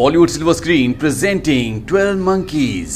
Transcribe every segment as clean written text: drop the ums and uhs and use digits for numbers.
Bollywood silver screen presenting 12 monkeys.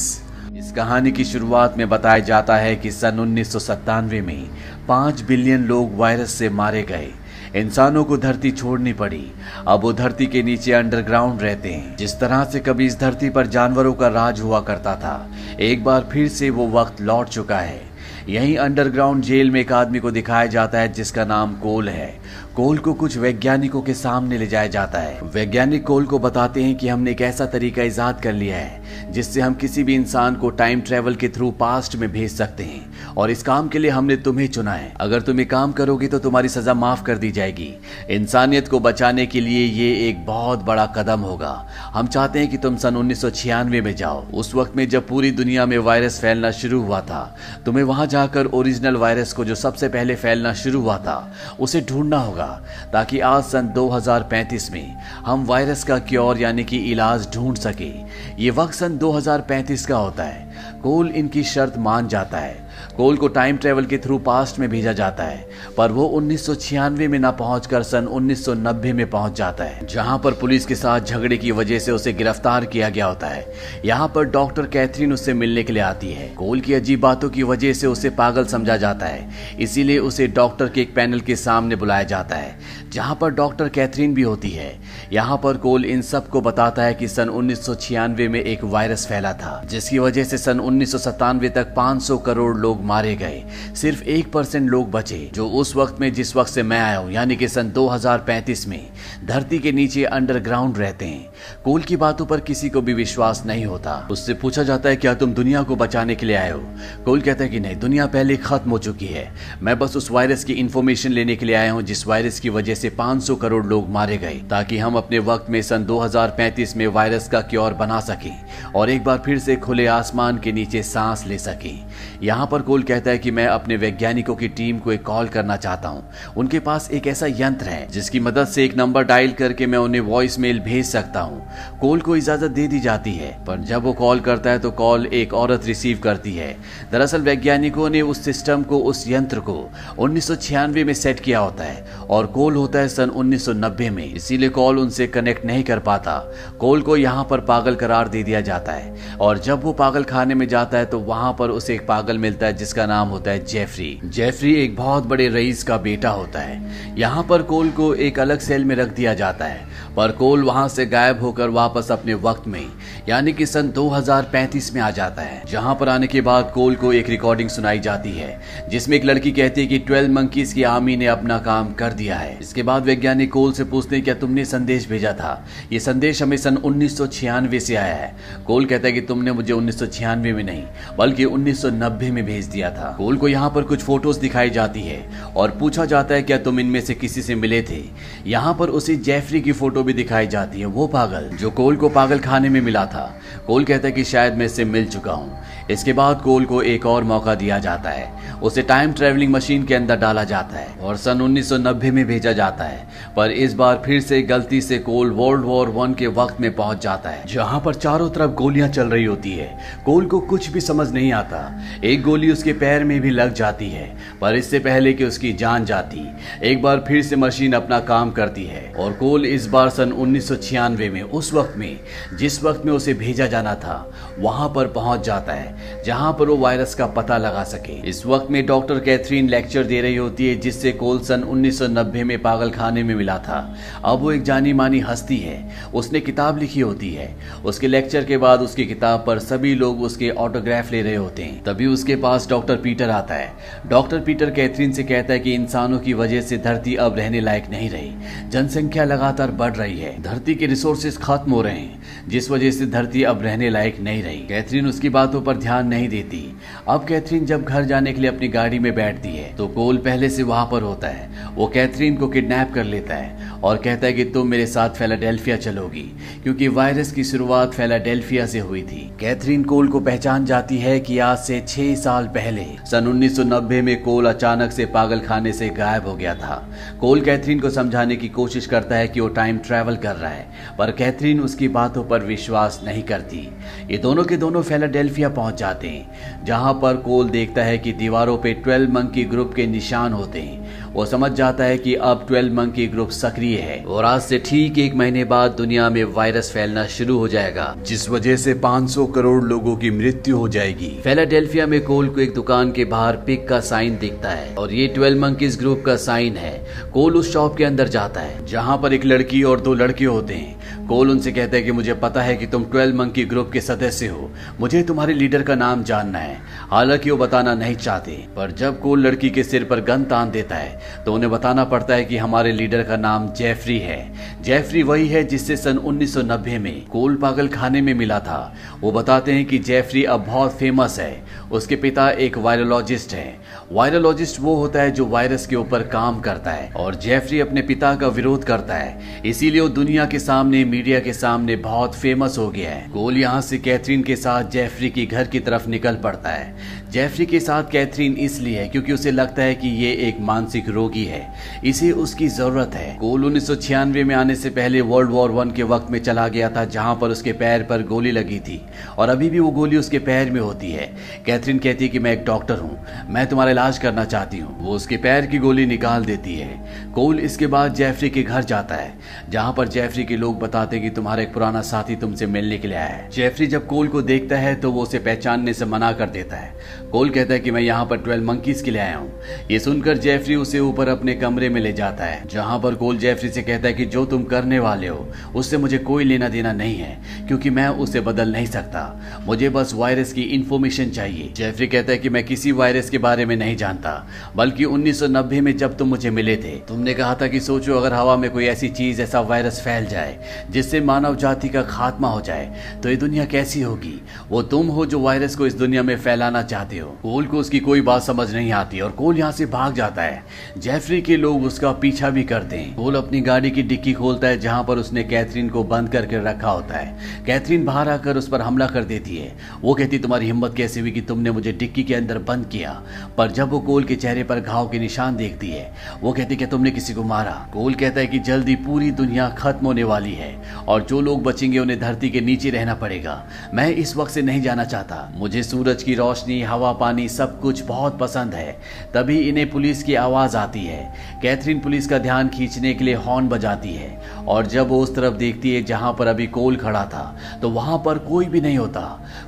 इस कहानी की शुरुआत में बताया जाता है कि सन 1997 में 5 बिलियन लोग वायरस से मारे गए। इंसानों को धरती छोड़नी पड़ी। अब वो धरती के नीचे अंडरग्राउंड रहते हैं। जिस तरह से कभी इस धरती पर जानवरों का राज हुआ करता था, एक बार फिर से वो वक्त लौट चुका है। यहीं अंडरग्राउंड जेल में एक आदमी को दिखाया जाता है जिसका नाम कोल है। कोल को कुछ वैज्ञानिकों के सामने ले जाया जाता है। वैज्ञानिक कोल को बताते हैं कि हमने एक ऐसा तरीका इजाद कर लिया है जिससे हम किसी भी इंसान को टाइम ट्रेवल के थ्रू पास्ट में भेज सकते हैं, और इस काम के लिए हमने तुम्हें चुना है। अगर तुम ये काम करोगे तो तुम्हारी सजा माफ कर दी जाएगी। इंसानियत को बचाने के लिए ये एक बहुत बड़ा कदम होगा। हम चाहते हैं कि तुम सन 1996 में जाओ, उस वक्त में जब पूरी दुनिया में वायरस फैलना शुरू हुआ था। तुम्हें वहां जाकर ओरिजिनल वायरस को, जो सबसे पहले फैलना शुरू हुआ था, उसे ढूंढना होगा, ताकि आज सन 2035 में हम वायरस का क्योर यानी कि इलाज ढूंढ सके। ये वक्त सन 2035 का होता है। कोल इनकी शर्त मान जाता है। कोल को टाइम ट्रेवल के थ्रू पास्ट में भेजा जाता है, पर वो 1996 में ना पहुंचकर सन 1990 में पहुंच जाता है, जहां पर पुलिस के साथ झगड़े की वजह से उसे गिरफ्तार किया गया होता है। यहाँ पर डॉक्टर कैथरीन उससे मिलने के लिए आती है। कोल की अजीब बातों की वजह से उसे पागल समझा जाता है, इसीलिए उसे डॉक्टर के एक पैनल के सामने बुलाया जाता है, जहां पर डॉक्टर कैथरीन भी होती है। यहाँ पर कोल इन सब को बताता है कि सन 1996 में एक वायरस फैला था, जिसकी वजह से सन 1997 तक 500 करोड़ लोग मारे गए। सिर्फ 1% लोग बचे, जो उस वक्त में, जिस वक्त से मैं आया हूं, यानी कि सन 2035 में धरती के नीचे अंडरग्राउंड रहते हैं। कोल की बातों पर किसी को भी विश्वास नहीं होता। उससे पूछा जाता है, क्या तुम दुनिया को बचाने के लिए आए हो? कोल कहता है कि नहीं, दुनिया पहले खत्म हो चुकी है। मैं बस उस वायरस की इंफॉर्मेशन लेने के लिए आया हूं जिस वायरस की वजह से 500 करोड़ लोग मारे गए, ताकि हम अपने वक्त में सन 2035 में वायरस का क्योर बना सकें और एक बार फिर से खुले आसमान के नीचे सांस ले सकें। यहाँ पर कोल कहता है कि मैं अपने वैज्ञानिकों की टीम को एक कॉल करना चाहता हूँ। उनके पास एक ऐसा यंत्र है जिसकी मदद से एक नंबर डायल करके मैं उन्हें वॉइस मेल भेज सकता हूँ। कोल को इजाजत दे दी जाती है, पर जब वो कॉल करता है तो कॉल एक औरत रिसीव करती है। दरअसल वैज्ञानिकों ने उस सिस्टम को, उस यंत्र को 1996 में सेट किया होता है और कोल होता है सन 1990 में, इसीलिए कॉल उनसे कनेक्ट नहीं कर पाता। कोल को यहाँ पर पागल करार दे दिया जाता है, और जब वो पागल खाने में जाता है तो वहां पर उसे एक पागल मिलता है जिसका नाम होता है जेफरी। जेफरी एक बहुत बड़े रईस का बेटा होता है। यहाँ पर कोल को एक अलग सेल में रख दिया जाता है, पर कोल वहां से गायब होकर वापस अपने वक्त में, यानी कि सन 2035 में आ जाता है। जहां पर आने के बाद कोल को एक रिकॉर्डिंग सुनाई जाती है जिसमें एक लड़की कहती है कि 12 मंकीज की आर्मी ने अपना काम कर दिया है। इसके बाद वैज्ञानिक कोल से पूछते हैं, क्या तुमने संदेश भेजा था? ये संदेश हमें सन 1996 से आया है। कोल कहता है कि तुमने मुझे 1996 में नहीं बल्कि 1990 में भेज दिया था। कोल को यहाँ पर कुछ फोटोज दिखाई जाती है और पूछा जाता है, क्या तुम इनमें से किसी से मिले थे? यहाँ पर उसी जेफरी की फोटो भी दिखाई जाती है, वो पागल जो कोल को पागल खाने में मिला था। कोल कहता है कि शायद मैं इससे मिल चुका हूँ। इसके बाद कोल को एक और मौका दिया जाता है। उसे टाइम ट्रेवलिंग मशीन के अंदर डाला जाता है और सन 1990 में भेजा जाता है, पर इस बार फिर से गलती से कोल वर्ल्ड वॉर 1 के वक्त में पहुंच जाता है, जहां पर चारों तरफ गोलियां चल रही होती है। कोल को कुछ भी समझ नहीं आता। एक गोली उसके पैर में भी लग जाती है, पर इससे पहले कि उसकी जान जाती, एक बार फिर से मशीन अपना काम करती है और कोल इस बार सन 1996 में, उस वक्त में जिस वक्त में उसे भेजा जाना था, वहां पर पहुंच जाता है जहां पर वो वायरस का पता लगा सके। इस वक्त में डॉक्टर कैथरीन लेक्चर दे रही होती है जिससे कोल सन 1990 में पागल खाने में मिला था। अब वो एक जानी मानी हस्ती है। उसने किताब लिखी होती है। उसके लेक्चर के बाद उसकी किताब पर सभी लोग उसके ऑटोग्राफ ले रहे होते हैं। तभी उसके पास डॉक्टर पीटर आता है। डॉक्टर पीटर कैथरीन से कहता है कि इंसानों की वजह से धरती अब रहने लायक नहीं रही। जनसंख्या लगातार बढ़ रही है, धरती के रिसोर्सेज खत्म हो रहे हैं, जिस वजह से धरती अब रहने लायक नहीं रही। कैथरीन उसकी बातों पर ध्यान नहीं देती। अब कैथरीन जब घर जाने के लिए अपनी गाड़ी में बैठती है तो कोल पहले से वहां पर होता है। वो कैथरीन को किडनैप कर लेता है और कहता है कि तुम मेरे साथ फिलाडेल्फिया चलोगी, क्योंकि वायरस की शुरुआत फिलाडेल्फिया से हुई थी। कैथरीन कोल को पहचान जाती है कि आज से 6 साल पहले सन 1990 में कोल अचानक से पागल खाने से गायब हो गया था। कोल कैथरीन को समझाने की कोशिश करता है कि वो टाइम ट्रैवल कर रहा है, पर कैथरीन उसकी बातों पर विश्वास नहीं करती। ये दोनों के दोनों फिलाडेल्फिया पहुंच जाते हैं, जहां पर कोल देखता है कि दीवारों पे 12 मंकी ग्रुप के निशान होते हैं। वो समझ जाता है कि अब 12 मंकी ग्रुप सक्रिय है और आज से ठीक 1 महीने बाद दुनिया में वायरस फैलना शुरू हो जाएगा, जिस वजह से 500 करोड़ लोगों की मृत्यु हो जाएगी। फिलाडेल्फिया में कोल को एक दुकान के बाहर पिग का साइन दिखता है और ये 12 मंकीज ग्रुप का साइन है। कोल उस शॉप के अंदर जाता है जहां पर एक लड़की और 2 लड़के होते हैं। कोल उनसे कहता है कि मुझे पता है कि तुम 12 मंकी ग्रुप के सदस्य हो, मुझे तुम्हारे लीडर का नाम जानना है। हालांकि वो बताना नहीं चाहते, पर जब कोल लड़की के सिर पर गन तान देता है तो उन्हें बताना पड़ता है कि हमारे लीडर का नाम जेफरी है। जेफरी वही है जिससे सन 1990 में कोल पागल खाने में मिला था। वो बताते हैं कि जेफरी अब बहुत फेमस है। उसके पिता एक वायरोलॉजिस्ट है। वायरोलॉजिस्ट वो होता है जो वायरस के ऊपर काम करता है और जेफरी अपने पिता का विरोध करता है, इसीलिए वो दुनिया के सामने, मीडिया के सामने बहुत फेमस हो गया है। कोल यहाँ से कैथरीन के साथ जेफरी के घर की तरफ निकल पड़ता है। जेफरी के साथ कैथरीन इसलिए क्योंकि उसे लगता है कि ये एक मानसिक रोगी है, इसे उसकी जरूरत है। कोल 1996 में आने से पहले वर्ल्ड वॉर 1 के वक्त में चला गया था, जहां पर उसके पैर पर गोली लगी थी और अभी भी वो गोली उसके पैर में होती है। कैथरीन कहती है कि मैं एक डॉक्टर हूँ, मैं तुम्हारा इलाज करना चाहती हूँ। वो उसके पैर की गोली निकाल देती है। कोल इसके बाद जेफरी के घर जाता है, जहां पर जेफरी के लोग बताते कि तुम्हारा एक पुराना साथी तुमसे मिलने के लिए आया है। जेफरी जब कोल को देखता है तो वो उसे पहचानने से मना कर देता है। कोल कहता है कि मैं यहाँ पर 12 मंकीज के लिए आया हूँ। ये सुनकर जेफरी उसे ऊपर अपने कमरे में ले जाता है, जहां पर कोल जेफरी से कहता है कि जो तुम करने वाले हो उससे मुझे कोई लेना देना नहीं है, क्योंकि मैं उसे बदल नहीं सकता। मुझे बस वायरस की इंफॉर्मेशन चाहिए। जेफरी कहता है कि मैं किसी वायरस के बारे में नहीं जानता, बल्कि 1990 में जब तुम मुझे मिले थे, तुमने कहा था कि सोचो अगर हवा में कोई ऐसी चीज, ऐसा वायरस फैल जाए जिससे मानव जाति का खात्मा हो जाए तो ये दुनिया कैसी होगी। वो तुम हो जो वायरस को इस दुनिया में फैलाना चाहते हो। कोल को उसकी कोई बात समझ नहीं आती और कोल यहाँ से भाग जाता है। जेफरी के लोग उसका पीछा भी करते हैं। कोल अपनी गाड़ी की डिक्की खोलता है, जहां पर उसने कैथरीन को बंद करके रखा होता है। कैथरीन बाहर आकर उस पर हमला कर देती है। वो कहती तुम्हारी हिम्मत कैसे हुई कि तुमने मुझे डिक्की के अंदर बंद किया। पर जब वो कोल के चेहरे पर घाव के निशान देखती है, वो कहती कि तुमने किसी को मारा। कोल कहता है कि जल्दी पूरी दुनिया खत्म होने वाली है और जो लोग बचेंगे उन्हें धरती के नीचे रहना पड़ेगा। मैं इस वक्त से नहीं जाना चाहता। मुझे सूरज की रोशनी, हवा, पानी सब कुछ बहुत पसंद है। तभी इन्हें पुलिस की आवाज आती है। कैथरीन पुलिस का ध्यान खींचने के लिए हॉर्न बजाती है और जब वो उस तरफ देखती है जहां पर अभी कोल खड़ा था, तो वहां पर कोई भी नहीं होता।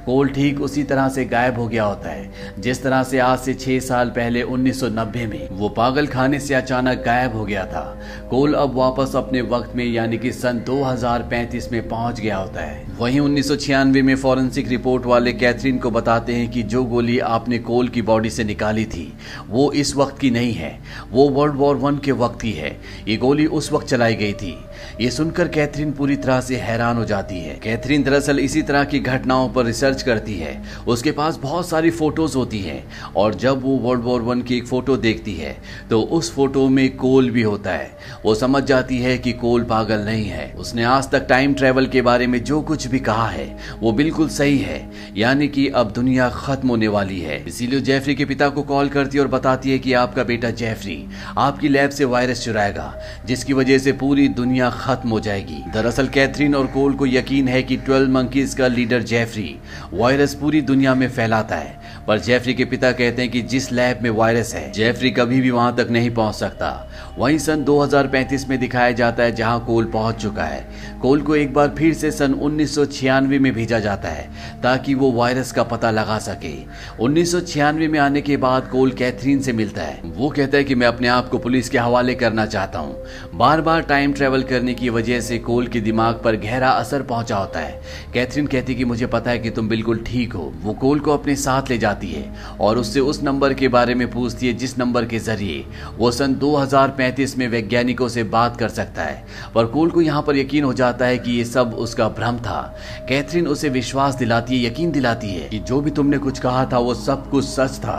कोल ठीक उसी तरह से गायब हो गया होता है जिस तरह से आज से 6 साल पहले 1990 में वो पागल खाने से अचानक गायब हो गया था। कोल अब वापस अपने वक्त में यानी कि सन 2035 में पहुंच गया होता है। वहीं 1996 में फॉरेंसिक रिपोर्ट वाले कैथरीन को बताते हैं कि जो गोली आपने कोल की बॉडी से निकाली थी वो इस वक्त की नहीं है, वो वर्ल्ड वॉर 1 के वक्त की है। ये गोली उस वक्त चलाई गई थी। ये सुनकर कैथरीन पूरी तरह से हैरान हो जाती है। कैथरीन दरअसल इसी तरह की घटनाओं पर रिसर्च करती है। उसके पास बहुत सारी फोटोज होती हैं और जब वो वर्ल्ड वॉर 1 की एक फोटो देखती है तो उस फोटो में कोल भी होता है। वो समझ जाती है कि कोल पागल नहीं है। उसने आज तक टाइम ट्रेवल के बारे में जो कुछ भी कहा है वो बिल्कुल सही है, यानी कि अब दुनिया खत्म होने वाली है। इसीलिए जेफरी के पिता को कॉल करती है और बताती है कि आपका बेटा जेफरी आपकी लैब से वायरस चुराएगा, जिसकी वजह से पूरी दुनिया खत्म हो जाएगी। दरअसल कैथरीन और कोल को यकीन है कि 12 मंकीज का लीडर जेफरी वायरस पूरी दुनिया में फैलाता है, पर जेफरी के पिता कहते हैं कि जिस लैब में वायरस है जेफरी कभी भी वहां तक नहीं पहुंच सकता। वहीं सन 2035 में दिखाया जाता है जहां कोल पहुंच चुका है। कोल को एक बार फिर से सन 1996 में भेजा जाता है ताकि वो वायरस का पता लगा सके। 1996 में आने के बाद कोल कैथरीन से मिलता है। वो कहता है कि मैं अपने आप को पुलिस के हवाले करना चाहता हूँ। बार बार टाइम ट्रेवल करने की वजह से कोल के दिमाग पर गहरा असर पहुंचा होता है। कैथरीन कहती कि मुझे पता है कि तुम बिल्कुल ठीक हो। वो कोल को अपने साथ ले जाती है और उससे उस नंबर के बारे में पूछती है जिस नंबर के जरिए वो सन 2035 में वैज्ञानिकों से बात कर सकता है। पर कोल को यहाँ पर यकीन हो जाता है कि ये सब उसका भ्रम था। कैथरीन उसे विश्वास दिलाती है, यकीन दिलाती है कि जो भी तुमने कुछ कहा था वो सब कुछ सच था।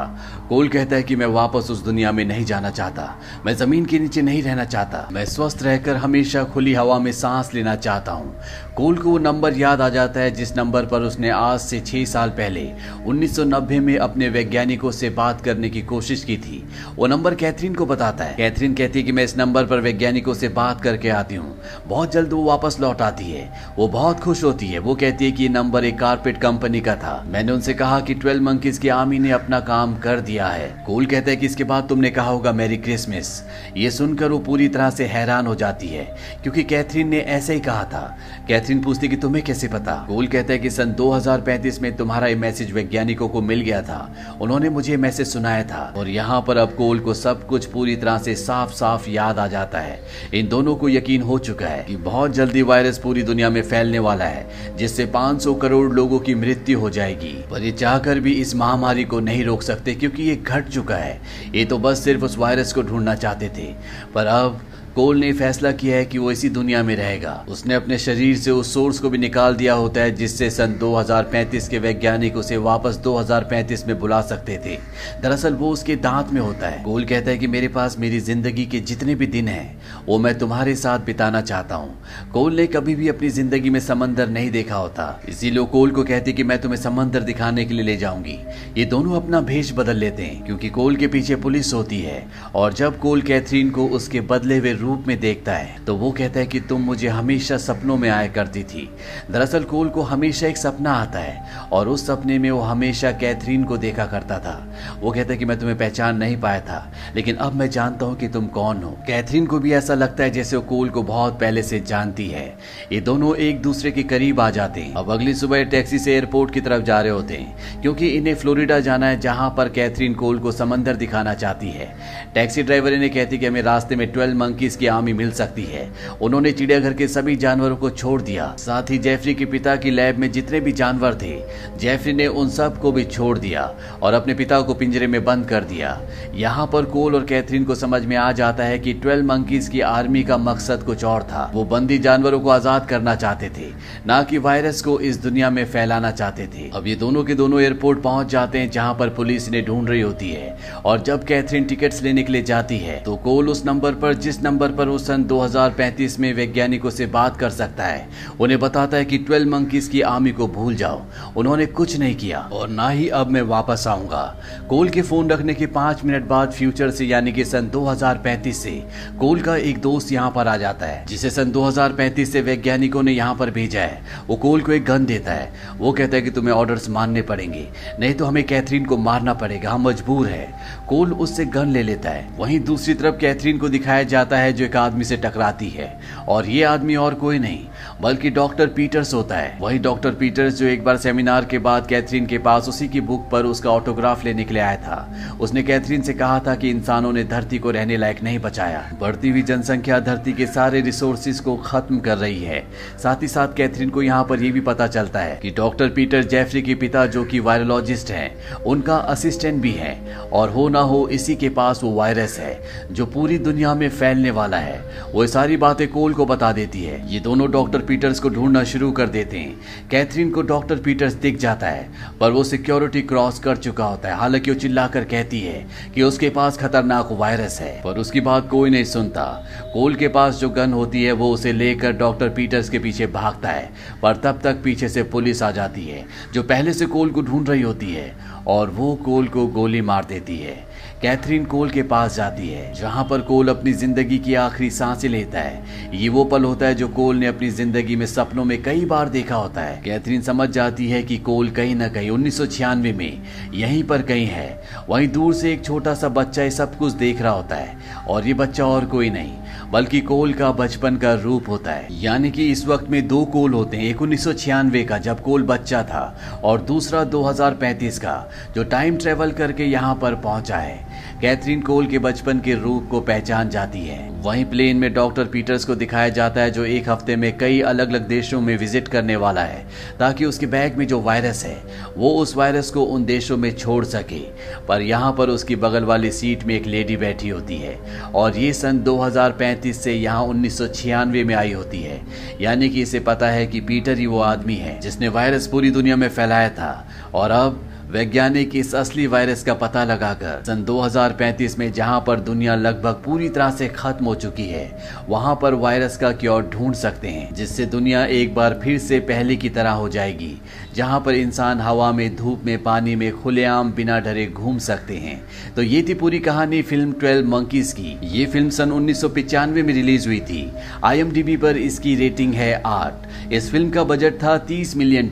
कोल कहता है कि मैं वापस उस दुनिया में नहीं जाना चाहता, मैं जमीन के नीचे नहीं रहना चाहता, मैं स्वस्थ रहकर हमेशा खुली हवा में सांस लेना चाहता हूँ। कोल को वो नंबर याद आ जाता है जिस नंबर पर उसने आज से 6 साल पहले 1990 में अपने वैज्ञानिकों से बात करने की कोशिश की थी। वो नंबर कैथरीन को बताता है। कैथरीन कहती है कि मैं इस नंबर पर वैज्ञानिकों से बात करके आती हूँ। बहुत जल्द वो वापस लौट आती है। वो बहुत खुश होती है। वो कहती है कि ये नंबर एक कारपेट कंपनी का था। मैंने उनसे कहा कि 12 मंकीज की आर्मी ने अपना काम कर दिया है। कोल कहता है कि इसके बाद तुमने कहा होगा मैरी क्रिसमस। ये सुनकर वो पूरी तरह से हैरान हो जाती है क्योंकि कैथरीन ने ऐसे ही कहा था। कैथरीन पूछती कि तुम्हें कैसे पता? कोल कहता है कि सन 2035 में तुम्हारा ये मैसेज वैज्ञानिकों को मिल गया था। उन्होंने मुझे मैसेज सुनाया था। और यहाँ पर अब कोल को सब कुछ पूरी तरह से साफ साफ याद आ जाता है। इन दोनों को यकीन हो चुका है कि बहुत जल्दी वायरस पूरी दुनिया में फैलने वाला है जिससे 500 करोड़ लोगों की मृत्यु हो जाएगी। पर ये चाहकर भी इस महामारी को नहीं रोक सकते क्योंकि ये घट चुका है। ये तो बस सिर्फ उस वायरस को ढूंढना चाहते थे। पर अब कोल ने फैसला किया है कि वो इसी दुनिया में रहेगा। उसने अपने शरीर से उस सोर्स को भी निकाल दिया होता है जिससे सन 2035 के वैज्ञानिक उसे वापस 2035 में बुला सकते थे। दरअसल वो उसके दांत में होता है। कोल कहता है कि मेरे पास मेरी जिंदगी के जितने भी दिन हैं वो मैं तुम्हारे साथ बिताना चाहता हूँ। कोल ने कभी भी अपनी जिंदगी में समंदर नहीं देखा होता, इसीलिए कोल को कहती कि मैं तुम्हें समंदर दिखाने के लिए ले जाऊंगी। ये दोनों अपना भेष बदल लेते हैं क्योंकि कोल के पीछे पुलिस होती है। और जब कोल कैथरीन को उसके बदले हुए रूप में देखता है तो वो कहता है कि तुम मुझे हमेशा सपनों में आया करती थी। दरअसल कोल को हमेशा एक सपना आता है और उस सपने में वो हमेशा कैथरीन को देखा करता था। वो कहता है कि मैं तुम्हें पहचान नहीं पाया था लेकिन अब मैं जानता हूँ कि तुम कौन हो। कैथरीन को भी ऐसा लगता है जैसे वो कोल को बहुत पहले से जानती है। ये दोनों एक दूसरे के करीब आ जाते हैं। अब अगली सुबह टैक्सी से एयरपोर्ट की तरफ जा रहे होते हैं क्योंकि इन्हें फ्लोरिडा जाना है जहां पर कैथरीन कोल को समंदर दिखाना चाहती है। टैक्सी ड्राइवर इन्हें कहती कि हमें रास्ते में 12 मंकीज की आर्मी मिल सकती है। उन्होंने चिड़ियाघर के सभी जानवरों को छोड़ दिया, साथ ही जेफरी के पिता की लैब में जितने भी जानवर थे जेफरी ने उन सब को भी छोड़ दिया और अपने पिता को पिंजरे में बंद कर दिया। यहाँ पर कोल और कैथरीन को समझ में आ जाता है कि 12 मंकीज की आर्मी का मकसद कुछ और था। वो बंदी जानवरों को आजाद करना चाहते थे, ना कि वायरस को इस दुनिया में फैलाना चाहते थे। अब ये दोनों के दोनों एयरपोर्ट पहुंच जाते हैं जहां पर पुलिस इन्हें ढूंढ रही होती है। और जब कैथरीन टिकट्स लेने के लिए जाती है तो कोल उस नंबर पर जिस नंबर पर वो सन 2035 में वैज्ञानिकों से बात कर सकता है उन्हें बताता है कि 12 मंकीज की आर्मी को भूल जाओ, उन्होंने कुछ नहीं किया और ना ही अब मैं वापस आऊंगा। कोल के फोन रखने के 5 मिनट बाद फ्यूचर से यानी कि सन 2035 से कोल का एक दोस्त यहाँ पर आ जाता है जिसे सन 2035 से वैज्ञानिकों ने यहाँ पर भेजा है। वो कोल को एक गन देता है। वो कहता है कि तुम्हें ऑर्डर्स मानने पड़ेंगे, नहीं तो हमें कैथरीन को मारना पड़ेगा, हम मजबूर है। कोल उससे गन ले लेता है। वहीं दूसरी तरफ कैथरीन को दिखाया जाता है जो एक आदमी से टकराती है और ये आदमी और कोई नहीं बल्कि डॉक्टर पीटर्स होता है। वही डॉक्टर पीटर्स जो एक बार सेमिनार के बाद कैथरीन के पास उसी की बुक पर उसका ऑटोग्राफ लेने के लिए आया था। उसने कैथरीन से कहा था कि इंसानों ने धरती को रहने लायक नहीं बचाया, बढ़ती हुई जनसंख्या धरती के सारे रिसोर्सेज को खत्म कर रही है। साथ ही साथ कैथरीन को यहाँ पर यह भी पता चलता है कि डॉक्टर पीटर जेफरी के पिता जो कि वायरोलॉजिस्ट हैं उनका असिस्टेंट भी है और हो ना हो इसी के पास वो वायरस है जो पूरी दुनिया में फैलने वाला है। वो सारी बातें कोल को बता देती है। ये दोनों डॉक्टर पीटर्स को ढूंढना शुरू कर देते हैं। कैथरीन को डॉक्टर पीटर्स दिख जाता है पर वो सिक्योरिटी क्रॉस कर चुका होता है। हालांकि वो चिल्लाकर कहती है कि उसके पास खतरनाक वायरस है पर उसकी बात कोई नहीं सुनता। कोल के पास जो गन होती है वो उसे लेकर डॉक्टर पीटर्स के पीछे भागता है पर तब तक पीछे से पुलिस आ जाती है जो पहले से कोल को ढूंढ रही होती है और वो कोल को गोली मार देती है। कैथरीन कोल के पास जाती है जहां पर कोल अपनी जिंदगी की आखिरी सांसें लेता है। ये वो पल होता है जो कोल ने अपनी जिंदगी में सपनों में कई बार देखा होता है। कैथरीन समझ जाती है कि कोल कहीं न कहीं 1996 में यहीं पर कहीं है। वहीं दूर से एक छोटा सा बच्चा ये सब कुछ देख रहा होता है और ये बच्चा और कोई नहीं बल्कि कोल का बचपन का रूप होता है। यानी कि इस वक्त में दो कोल होते हैं, एक 1996 का जब कोल बच्चा था और दूसरा 2035 का जो टाइम ट्रेवल करके यहाँ पर पहुंचा है। कैथरीन कोल के बचपन के रूप को पहचान जाती है। वहीं प्लेन में डॉक्टर पीटर्स को दिखाया जाता है जो एक हफ्ते में कई अलग अलग देशों में विजिट करने वाला है ताकि उसके बैग में जो वायरस है वो उस वायरस को उन देशों में छोड़ सके। पर यहाँ पर उसकी बगल वाली सीट में एक लेडी बैठी होती है और ये सन 2035 से यहाँ 1996 में आई होती है। यानी कि इसे पता है कि पीटर ही वो आदमी है जिसने वायरस पूरी दुनिया में फैलाया था और अब वैज्ञानिक इस असली वायरस का पता लगाकर सन 2035 में जहां पर दुनिया लगभग पूरी तरह से खत्म हो चुकी है, वहां पर वायरस का क्योर ढूंढ सकते हैं, जिससे दुनिया एक बार फिर से पहले की तरह हो जाएगी, जहां पर इंसान हवा में, धूप में, पानी में खुलेआम बिना डरे घूम सकते हैं। तो ये थी पूरी कहानी फिल्म 12 मंकीज की। ये फिल्म सन 1995 में रिलीज हुई थी। IMDb पर इसकी रेटिंग है 8। इस फिल्म का बजट था $30 मिलियन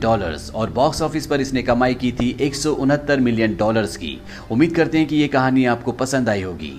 और बॉक्स ऑफिस पर इसने कमाई की थी $169 मिलियन की। उम्मीद करते हैं कि ये कहानी आपको पसंद आई होगी।